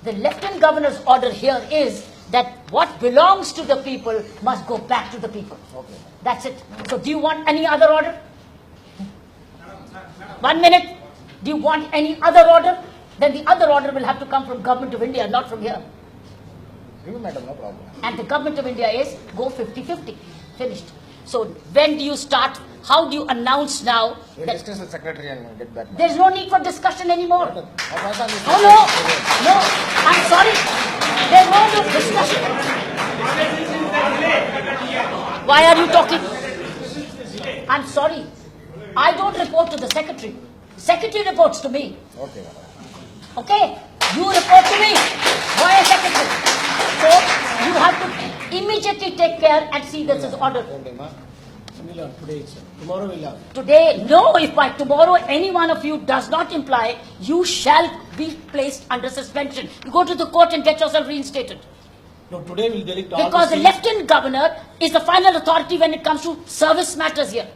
The Lieutenant Governor's order here is that what belongs to the people must go back to the people. Okay. That's it. So do you want any other order? 1 minute. Do you want any other order? Then the other order will have to come from Government of India, not from here. Madam, no problem. And the Government of India is go 50-50. Finished. So when do you start? How do you announce now? We'll discuss with Secretary and get back. There's no need for discussion anymore. No, No, I'm sorry. There's no discussion. Why are you talking? I'm sorry. I don't report to the Secretary. Secretary reports to me. Okay, madam. Okay? You report to me. Why a Secretary? So you have to immediately take care and see this is ordered. Today itself. Tomorrow we'll have. Today, no, if by tomorrow any one of you does not imply, you shall be placed under suspension. You go to the court and get yourself reinstated. No, today we'll delete all Because the seats. Lieutenant Governor is the final authority when it comes to service matters here.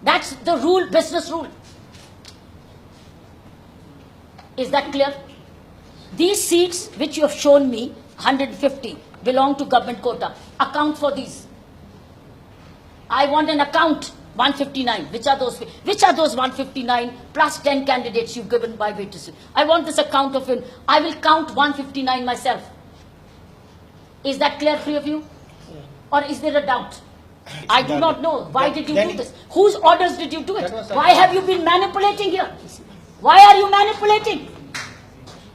That's the rule, business rule. Is that clear? These seats which you have shown me, 150, belong to government quota. Account for these. I want an account, 159. Which are those 159 plus 10 candidates you've given by way to see? I want this account of it. I will count 159 myself. Is that clear, three of you? Or is there a doubt? I do not know. Why did you do this? Whose orders did you do it? Why have you been manipulating here? Why are you manipulating?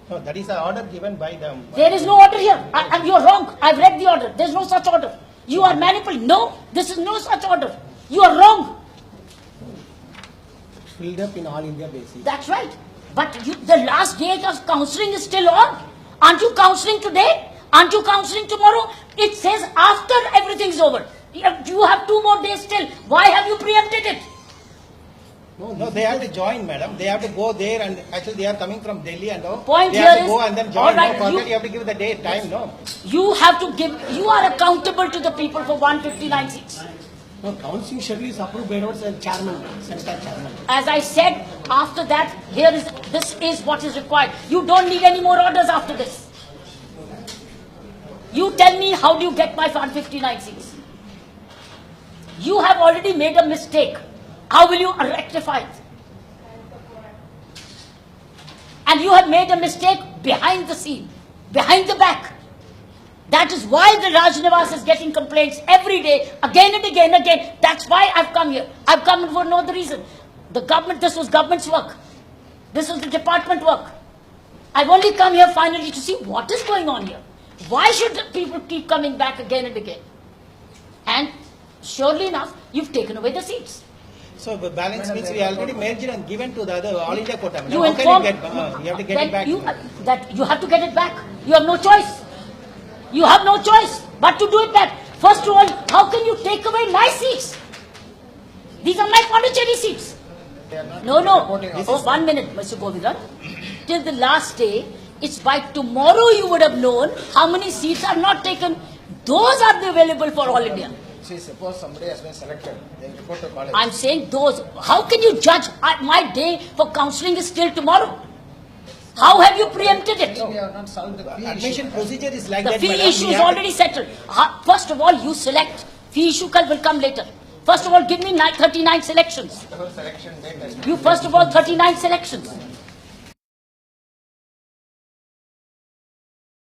No, that is an order given by them. There is no order here. And you're wrong. I've read the order. There's no such order. You are manipulating. No, this is no such order. You are wrong. Filled up in all India basis. That's right. But the last day of counselling is still on. Aren't you counselling today? Aren't you counselling tomorrow? It says after everything's over. You have 2 more days still. Why have you preempted it? No, they have to join, madam. They have to go there, and actually they are coming from Delhi and all. Point they here have to is- go and then join. all right, No, for you- that you have to give the date, time, no. You have to give, you are accountable to the people for 159 seats. No, council schedule is approved by our chairman, center chairman. As I said, after that, this is what is required. You don't need any more orders after this. You tell me, how do you get my 159 seats? You have already made a mistake. How will you rectify it? And you have made a mistake behind the scene, behind the back. That is why the Rajnivas is getting complaints every day, again and again and again. That's why I've come here. I've come for no other reason. The government, this was government's work. This was the department work. I've only come here finally to see what is going on here. Why should the people keep coming back again and again? And surely enough, you've taken away the seats. So the balance means we already merged and given to the other all India quota. You How inform, can you get? You have to get then it back. you have to get it back. You have no choice. You have no choice but to do it back. First of all, how can you take away my seats? These are my Pondicherry seats. No. Oh, 1 minute, Mr. Govindan. Till the last day, it's by tomorrow you would have known how many seats are not taken. Those are available for all India. See, suppose somebody has been selected, they report to college. I'm saying those. How can you judge? My day for counselling is still tomorrow. How have you preempted it? We have not solved the fee Admission issue. procedure is like The that. fee madam. issue We is have to- already settled. First of all, you select. Fee issue will come later. First of all, give me 39 selections. The whole selection date has been. You first of all 39 selections.